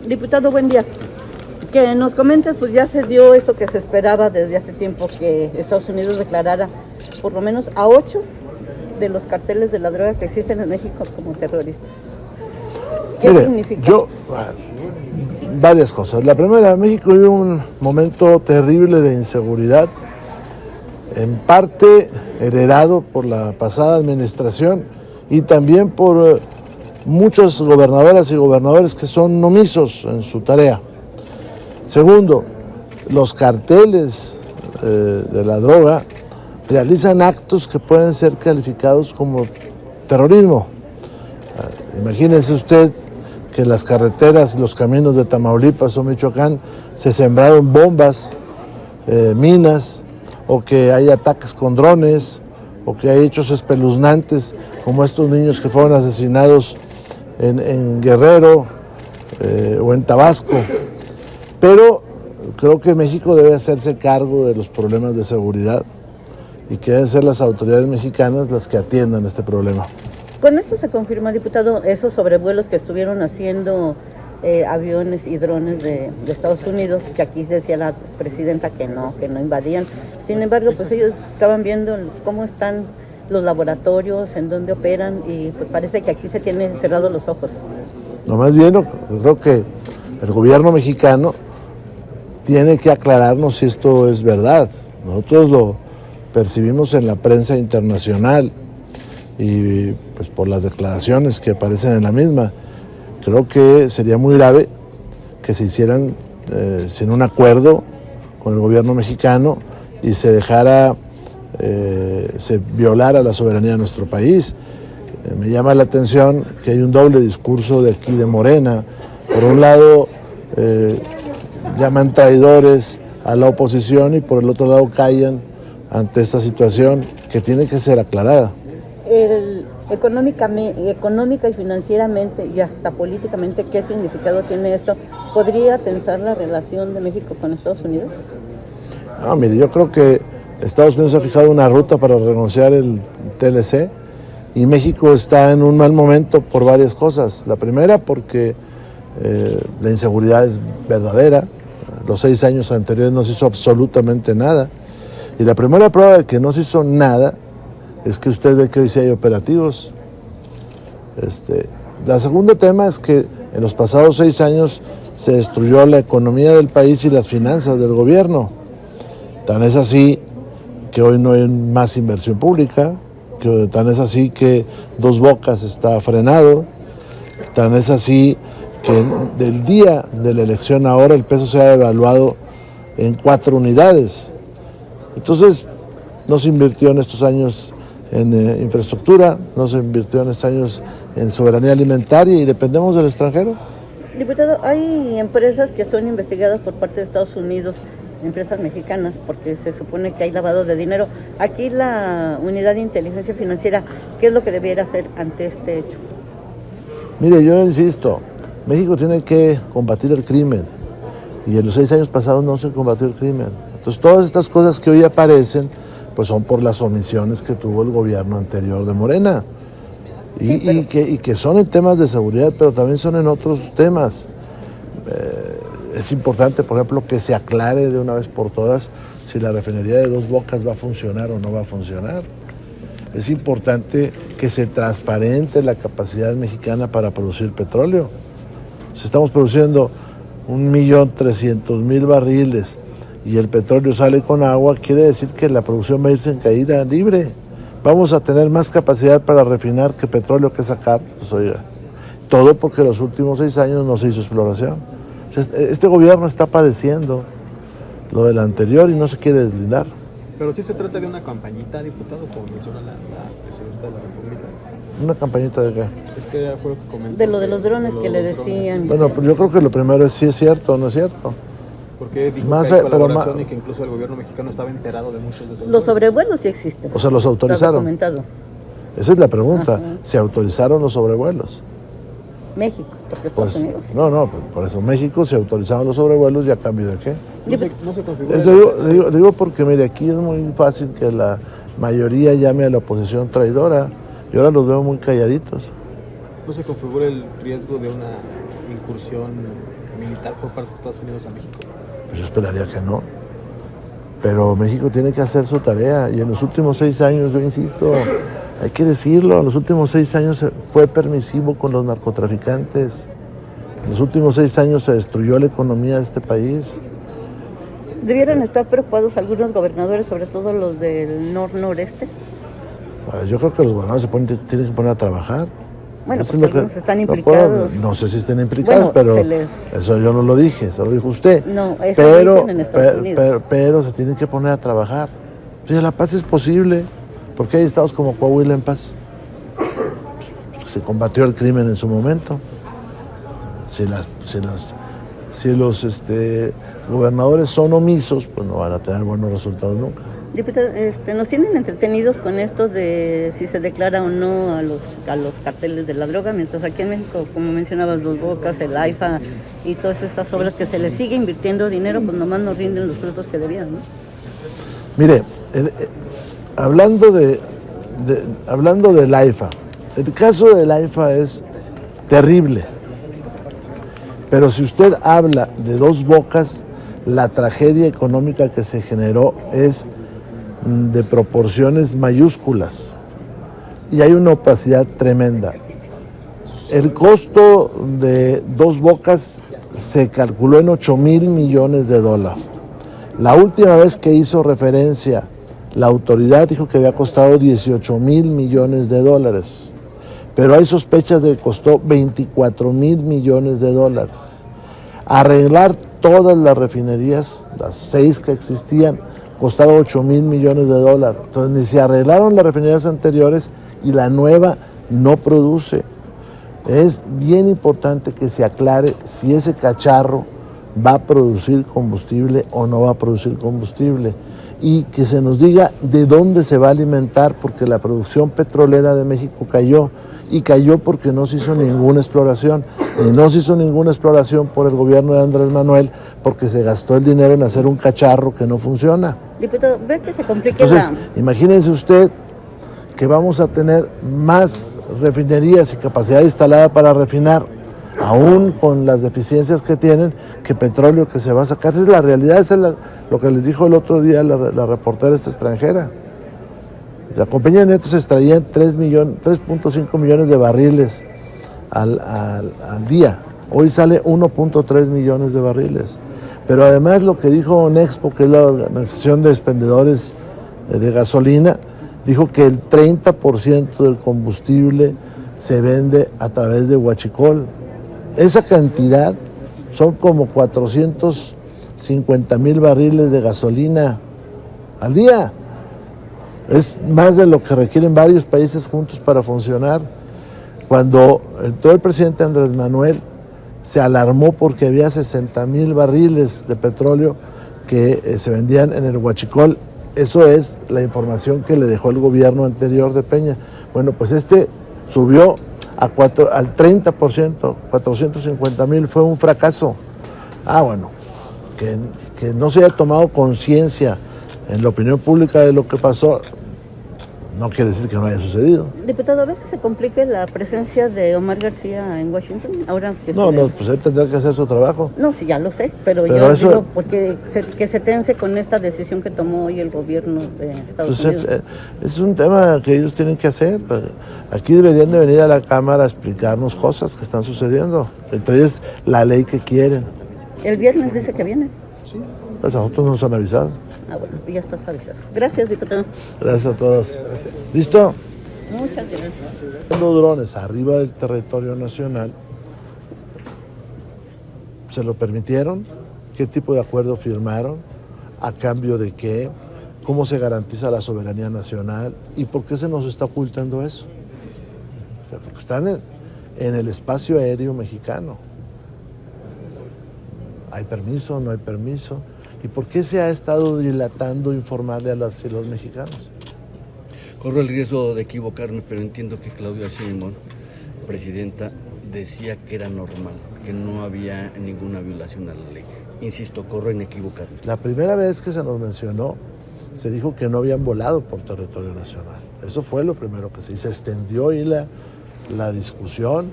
Diputado, buen día. Que nos comentes, pues ya se dio esto que se esperaba desde hace tiempo, que Estados Unidos declarara por lo menos a 8 de los carteles de la droga que existen en México como terroristas. ¿Qué significa? Varias cosas. La primera, México vive un momento terrible de inseguridad, en parte heredado por la pasada administración y también por muchas gobernadoras y gobernadores que son omisos en su tarea. Segundo, los carteles de la droga realizan actos que pueden ser calificados como terrorismo. Imagínese usted que en las carreteras, los caminos de Tamaulipas o Michoacán se sembraron bombas, minas, o que hay ataques con drones, o que hay hechos espeluznantes como estos niños que fueron asesinados en Guerrero o en Tabasco. Pero creo que México debe hacerse cargo de los problemas de seguridad y que deben ser las autoridades mexicanas las que atiendan este problema. Con esto se confirma, diputado, esos sobrevuelos que estuvieron haciendo aviones y drones de Estados Unidos, que aquí decía la presidenta que no invadían. Sin embargo, pues ellos estaban viendo cómo están los laboratorios, en dónde operan, y pues parece que aquí se tienen cerrados los ojos. No, más bien, yo creo que el gobierno mexicano tiene que aclararnos si esto es verdad. Nosotros lo percibimos en la prensa internacional y pues por las declaraciones que aparecen en la misma. Creo que sería muy grave que se hicieran sin un acuerdo con el gobierno mexicano y se dejara, se violara la soberanía de nuestro país. Me llama la atención que hay un doble discurso de aquí de Morena. Por un lado llaman traidores a la oposición y por el otro lado callan ante esta situación que tiene que ser aclarada. Económica y financieramente y hasta políticamente, ¿qué significado tiene esto? ¿Podría tensar la relación de México con Estados Unidos? No, mire, yo creo que Estados Unidos ha fijado una ruta para renunciar el TLC y México está en un mal momento por varias cosas. La primera, porque la inseguridad es verdadera. Los 6 años anteriores no se hizo absolutamente nada. Y la primera prueba de que no se hizo nada es que usted ve que hoy sí hay operativos. La segunda tema es que en los pasados 6 años se destruyó la economía del país y las finanzas del gobierno. Tan es así que hoy no hay más inversión pública, tan es así que Dos Bocas está frenado, tan es así que del día de la elección ahora el peso se ha devaluado en 4 unidades. Entonces, no se invirtió en estos años en infraestructura, no se invirtió en estos años en soberanía alimentaria y dependemos del extranjero. Diputado, hay empresas que son investigadas por parte de Estados Unidos, empresas mexicanas, porque se supone que hay lavado de dinero. Aquí la Unidad de Inteligencia Financiera, ¿qué es lo que debiera hacer ante este hecho? Mire, yo insisto, México tiene que combatir el crimen y en los 6 años pasados no se combatió el crimen. Entonces todas estas cosas que hoy aparecen pues son por las omisiones que tuvo el gobierno anterior de Morena y que son en temas de seguridad, pero también son en otros temas. Es importante, por ejemplo, que se aclare de una vez por todas si la refinería de Dos Bocas va a funcionar o no va a funcionar. Es importante que se transparente la capacidad mexicana para producir petróleo. Si estamos produciendo 1.300.000 barriles y el petróleo sale con agua, quiere decir que la producción va a irse en caída libre. Vamos a tener más capacidad para refinar que petróleo que sacar. Pues oiga, todo porque los últimos 6 años no se hizo exploración. Este gobierno está padeciendo lo del anterior y no se quiere deslindar. Pero sí se trata de una campañita, diputado, como menciona la presidenta de la República. ¿Una campañita de qué? Es que ya fue lo que comentó. De lo de los drones que le decían. Bueno, pues yo creo que lo primero es si es cierto o no es cierto. Porque dijo Más, que hay colaboración y que incluso el gobierno mexicano estaba enterado de muchos de esos. Los sobrevuelos sí existen. O sea, los autorizaron. Esa es la pregunta. Ajá. ¿Se autorizaron los sobrevuelos? México, porque Estados Unidos. No, por eso México se autorizaron los sobrevuelos y a cambio de qué. No se configura. Digo porque, mire, aquí es muy fácil que la mayoría llame a la oposición traidora y ahora los veo muy calladitos. ¿No se configura el riesgo de una incursión militar por parte de Estados Unidos a México? Pues yo esperaría que no. Pero México tiene que hacer su tarea y en los últimos 6 años, yo insisto, hay que decirlo, en los últimos 6 años fue permisivo con los narcotraficantes. En los últimos 6 años se destruyó la economía de este país. ¿Debieran estar preocupados algunos gobernadores, sobre todo los del noreste? Yo creo que los gobernadores tienen que poner a trabajar. Bueno, Eso porque es lo algunos están implicados. No sé si estén implicados, Bueno, pero eso yo no lo dije, eso lo dijo usted. No, eso lo dicen en Estados Unidos. Pero se tienen que poner a trabajar. Sí, la paz es posible, porque hay estados como Coahuila en paz. Se combatió el crimen en su momento. Si los gobernadores son omisos, pues no van a tener buenos resultados nunca. Diputado, nos tienen entretenidos con esto de si se declara o no a los carteles de la droga, mientras aquí en México, como mencionabas, Los Bocas, el AIFA y todas esas obras que se les sigue invirtiendo dinero, pues nomás no rinden los frutos que debían, ¿no? Mire, hablando del AIFA, el caso del AIFA es terrible, pero si usted habla de Dos Bocas, la tragedia económica que se generó es de proporciones mayúsculas y hay una opacidad tremenda. El costo de Dos Bocas se calculó en $8,000 millones. La última vez que hizo referencia, la autoridad dijo que había costado $18,000 millones, pero hay sospechas de que costó $24,000 millones. Arreglar todas las refinerías, las 6 que existían, costaba $8,000 millones. Entonces ni se arreglaron las refinerías anteriores y la nueva no produce. Es bien importante que se aclare si ese cacharro va a producir combustible o no va a producir combustible y que se nos diga de dónde se va a alimentar, porque la producción petrolera de México cayó y cayó porque no se hizo ninguna exploración, y no se hizo ninguna exploración por el gobierno de Andrés Manuel porque se gastó el dinero en hacer un cacharro que no funciona. Diputado, ¿ve que se complica? Entonces, imagínense usted que vamos a tener más refinerías y capacidad instalada para refinar, aún con las deficiencias que tienen, que petróleo que se va a sacar. Esa es la realidad, esa es lo que les dijo el otro día la reportera esta extranjera. La compañía de Neto se extraía 3.5 millones de barriles al día. Hoy sale 1.3 millones de barriles. Pero además lo que dijo Nexpo, que es la organización de expendedores de gasolina, dijo que el 30% del combustible se vende a través de Huachicol. Esa cantidad son como 450,000 barriles de gasolina al día. Es más de lo que requieren varios países juntos para funcionar. Cuando entró el presidente Andrés Manuel, se alarmó porque había 60,000 barriles de petróleo que se vendían en el Huachicol. Eso es la información que le dejó el gobierno anterior de Peña. Bueno, pues subió al 30%, 450,000, fue un fracaso. Bueno, que no se haya tomado conciencia en la opinión pública de lo que pasó, no quiere decir que no haya sucedido. Diputado, ¿ves que se complique la presencia de Omar García en Washington? Ahora que pues él tendrá que hacer su trabajo. No, sí, ya lo sé, pero yo digo porque que se tense con esta decisión que tomó hoy el gobierno de Estados Unidos. Es un tema que ellos tienen que hacer. Aquí deberían de venir a la Cámara a explicarnos cosas que están sucediendo. Entre ellas, la ley que quieren. El viernes dice que viene. Sí. Pues a nosotros nos han avisado. Bueno, ya estás avisado. Gracias, diputado. Gracias a todos. Gracias. ¿Listo? Muchas gracias. Los drones arriba del territorio nacional, ¿se lo permitieron? ¿Qué tipo de acuerdo firmaron? ¿A cambio de qué? ¿Cómo se garantiza la soberanía nacional? ¿Y por qué se nos está ocultando eso? O sea, porque están en el espacio aéreo mexicano. ¿Hay permiso? ¿No hay permiso? ¿Y por qué se ha estado dilatando informarle a las y los mexicanos? Corro el riesgo de equivocarme, pero entiendo que Claudia Sheinbaum, presidenta, decía que era normal, que no había ninguna violación a la ley. Insisto, corro en equivocarme. La primera vez que se nos mencionó, se dijo que no habían volado por territorio nacional. Eso fue lo primero que se extendió ahí la discusión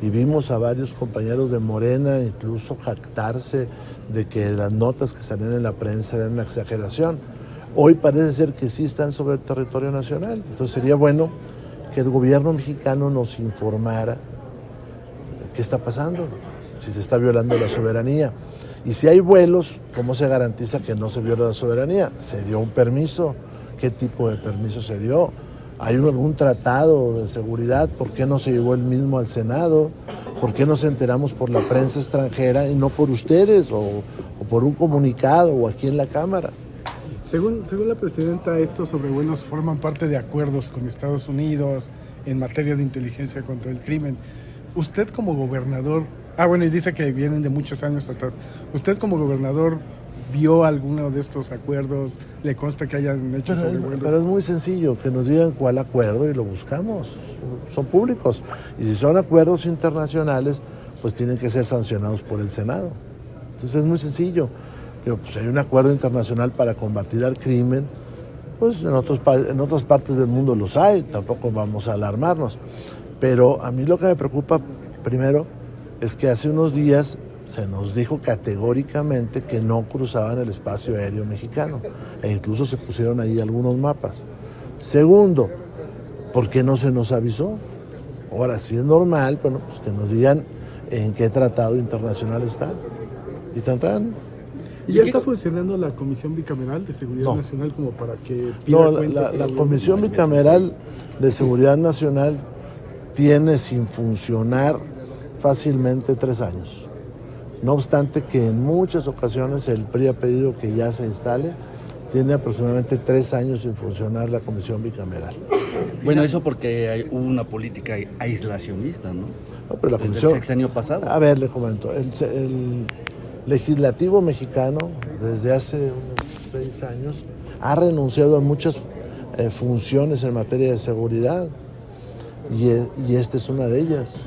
y vimos a varios compañeros de Morena incluso jactarse de que las notas que salían en la prensa eran una exageración. Hoy parece ser que sí están sobre el territorio nacional. Entonces sería bueno que el gobierno mexicano nos informara qué está pasando, si se está violando la soberanía. Y si hay vuelos, ¿cómo se garantiza que no se viola la soberanía? ¿Se dio un permiso? ¿Qué tipo de permiso se dio? ¿Hay algún tratado de seguridad? ¿Por qué no se llevó el mismo al Senado? ¿Por qué nos enteramos por la prensa extranjera y no por ustedes o por un comunicado o aquí en la Cámara? Según la presidenta, estos sobrevuelos forman parte de acuerdos con Estados Unidos en materia de inteligencia contra el crimen. Usted como gobernador, y dice que vienen de muchos años atrás, ¿usted como gobernador vio alguno de estos acuerdos? ¿Le consta que hayan hecho sobrevuelos? Pero es muy sencillo, que nos digan cuál acuerdo y lo buscamos. Son públicos. Y si son acuerdos internacionales, pues tienen que ser sancionados por el Senado. Entonces es muy sencillo. Pues hay un acuerdo internacional para combatir al crimen, pues en otras partes del mundo los hay, tampoco vamos a alarmarnos. Pero a mí lo que me preocupa primero es que hace unos días se nos dijo categóricamente que no cruzaban el espacio aéreo mexicano e incluso se pusieron ahí algunos mapas. Segundo, ¿por qué no se nos avisó? Ahora, si es normal, bueno, pues que nos digan en qué tratado internacional está. Y tan. ¿Y ya está funcionando la Comisión Bicameral de Seguridad Nacional como para que pida No, cuentas? la Comisión Bicameral de Seguridad Nacional tiene sin funcionar fácilmente 3 años. No obstante que en muchas ocasiones el PRI ha pedido que ya se instale, tiene aproximadamente 3 años sin funcionar la Comisión Bicameral. Bueno, eso porque hubo una política aislacionista, ¿no? No, pero la Desde Comisión, el sexenio pasado. A ver, le comento. El legislativo mexicano, desde hace unos 6 años, ha renunciado a muchas funciones en materia de seguridad y esta es una de ellas.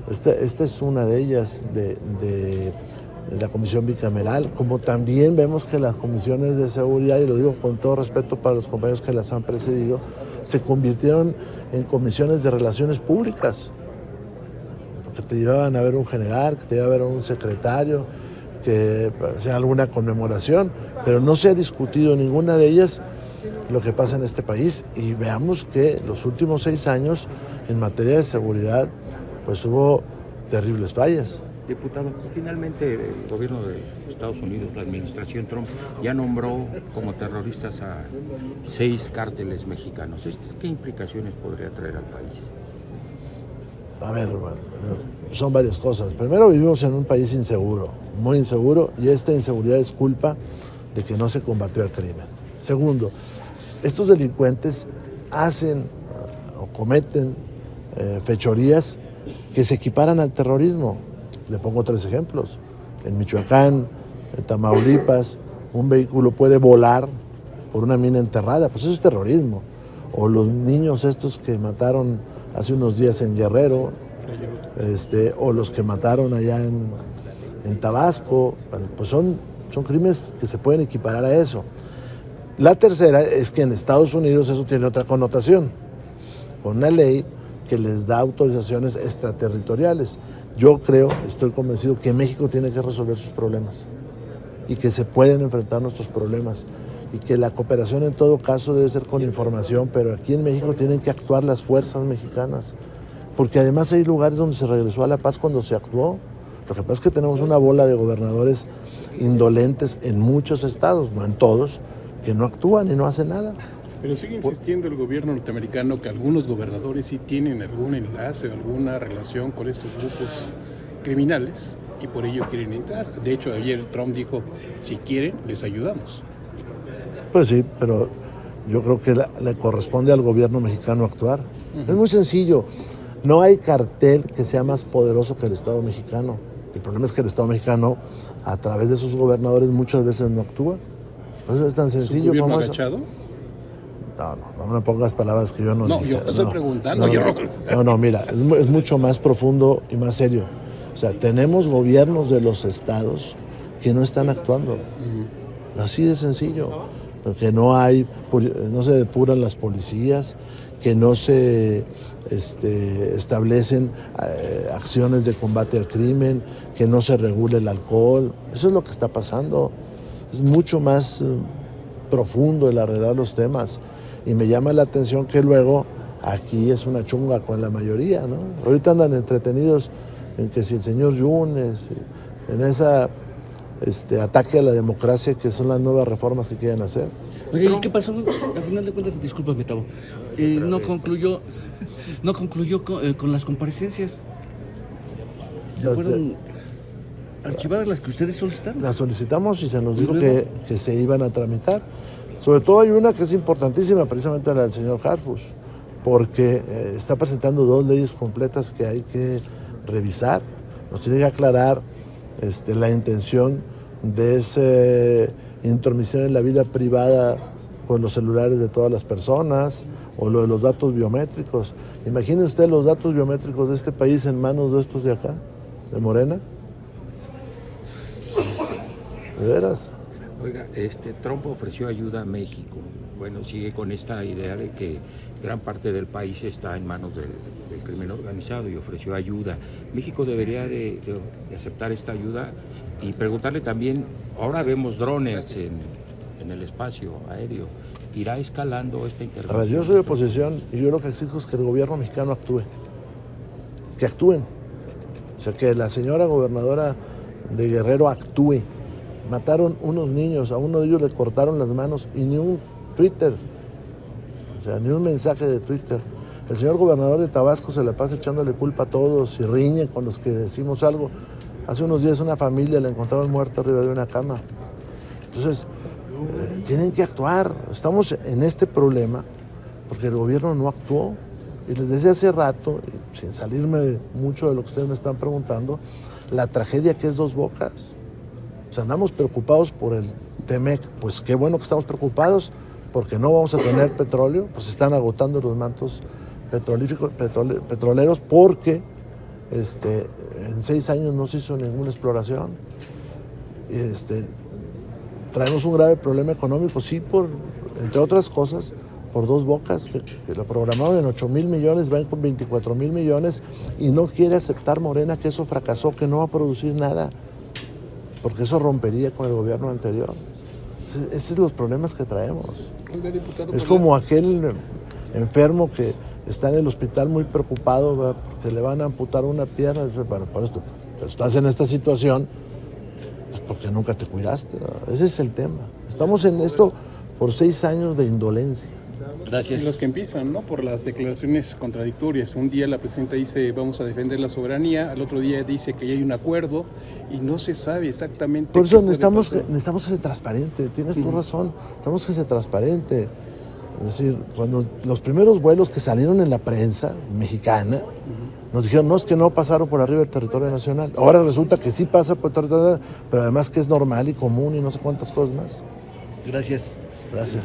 Esta es una de ellas de la Comisión Bicameral, como también vemos que las comisiones de seguridad, y lo digo con todo respeto para los compañeros que las han precedido, se convirtieron en comisiones de relaciones públicas, porque te llevaban a ver un general, que te llevaban a ver un secretario, que hacía alguna conmemoración, pero no se ha discutido ninguna de ellas lo que pasa en este país, y veamos que los últimos 6 años en materia de seguridad pues hubo terribles fallas. Diputado, finalmente el gobierno de Estados Unidos, la administración Trump, ya nombró como terroristas a 6 cárteles mexicanos. ¿Qué implicaciones podría traer al país? A ver, bueno, son varias cosas. Primero, vivimos en un país inseguro, muy inseguro, y esta inseguridad es culpa de que no se combatió el crimen. Segundo, estos delincuentes hacen o cometen fechorías que se equiparan al terrorismo. Le pongo 3 ejemplos. En Michoacán, en Tamaulipas, un vehículo puede volar por una mina enterrada, pues eso es terrorismo. O los niños estos que mataron hace unos días en Guerrero, o los que mataron allá en Tabasco, bueno, pues son crímenes que se pueden equiparar a eso. La tercera es que en Estados Unidos eso tiene otra connotación, con una ley que les da autorizaciones extraterritoriales. Yo estoy convencido que México tiene que resolver sus problemas y que se pueden enfrentar nuestros problemas y que la cooperación en todo caso debe ser con información, pero aquí en México tienen que actuar las fuerzas mexicanas, porque además hay lugares donde se regresó a la paz cuando se actuó. Lo que pasa es que tenemos una bola de gobernadores indolentes en muchos estados, no en todos, que no actúan y no hacen nada. Pero sigue insistiendo el gobierno norteamericano que algunos gobernadores sí tienen algún enlace o alguna relación con estos grupos criminales y por ello quieren entrar. De hecho, ayer Trump dijo, si quieren, les ayudamos. Pues sí, pero yo creo que le corresponde al gobierno mexicano actuar. Es muy sencillo. No hay cartel que sea más poderoso que el Estado mexicano. El problema es que el Estado mexicano, a través de sus gobernadores, muchas veces no actúa. Eso es tan sencillo. ¿Su gobierno agachado? No me pongas palabras que yo no dije. No, yo te estoy preguntando. No, mira, es mucho más profundo y más serio. O sea, tenemos gobiernos de los estados que no están actuando. Así de sencillo. Porque no se depuran las policías, que no se establecen acciones de combate al crimen, que no se regule el alcohol. Eso es lo que está pasando. Es mucho más profundo el arreglar los temas. Y me llama la atención que luego aquí es una chunga con la mayoría, ¿no? Ahorita andan entretenidos en que si el señor Yunes, en esa ataque a la democracia, que son las nuevas reformas que quieren hacer. Oye, ¿y qué pasó? Al final de cuentas, discúlpame, Tavo, no concluyó con las comparecencias. ¿Fueron archivadas las que ustedes solicitaron? Las solicitamos y se nos dijo que se iban a tramitar. Sobre todo hay una que es importantísima, precisamente la del señor Harfuch, porque está presentando 2 leyes completas que hay que revisar. Nos tiene que aclarar la intención de esa intromisión en la vida privada con los celulares de todas las personas, o lo de los datos biométricos. Imagine usted los datos biométricos de este país en manos de estos de acá, de Morena. ¿De veras? Oiga, Trump ofreció ayuda a México. Bueno, sigue con esta idea de que gran parte del país está en manos del crimen organizado y ofreció ayuda. México debería de aceptar esta ayuda y preguntarle también, ahora vemos drones en el espacio aéreo, ¿irá escalando esta intervención? A ver, yo soy de oposición y yo lo que exijo es que el gobierno mexicano actúe. Que actúen. O sea, que la señora gobernadora de Guerrero actúe. Mataron unos niños, a uno de ellos le cortaron las manos y ni un Twitter, o sea, ni un mensaje de Twitter. El señor gobernador de Tabasco se la pasa echándole culpa a todos y riñe con los que decimos algo. Hace unos días una familia la encontraron muerta arriba de una cama. Entonces, tienen que actuar. Estamos en este problema porque el gobierno no actuó. Y les decía hace rato, sin salirme mucho de lo que ustedes me están preguntando, la tragedia que es Dos Bocas. O sea, andamos preocupados por el Temec. Pues qué bueno que estamos preocupados porque no vamos a tener petróleo. Pues se están agotando los mantos petroleros porque en 6 años no se hizo ninguna exploración. Traemos un grave problema económico, sí, entre otras cosas, por Dos Bocas, que lo programaron en 8,000 millones, van con 24,000 millones y no quiere aceptar Morena que eso fracasó, que no va a producir nada, porque eso rompería con el gobierno anterior. Esos son los problemas que traemos. Oiga, diputado, es como aquel enfermo que está en el hospital muy preocupado, ¿verdad?, porque le van a amputar una pierna. Bueno, pero estás en esta situación pues porque nunca te cuidaste, ¿verdad? Ese es el tema. Estamos en esto por 6 años de indolencia. Gracias. Y los que empiezan, ¿no?, por las declaraciones contradictorias. Un día la presidenta dice vamos a defender la soberanía, al otro día dice que ya hay un acuerdo y no se sabe exactamente. Por eso necesitamos que ser transparente, tienes tu razón, necesitamos que ser transparente. Es decir, cuando los primeros vuelos que salieron en la prensa mexicana, nos dijeron, no, es que no pasaron por arriba del territorio nacional. Ahora resulta que sí pasa por el territorio nacional, pero además que es normal y común y no sé cuántas cosas más. Gracias. Gracias.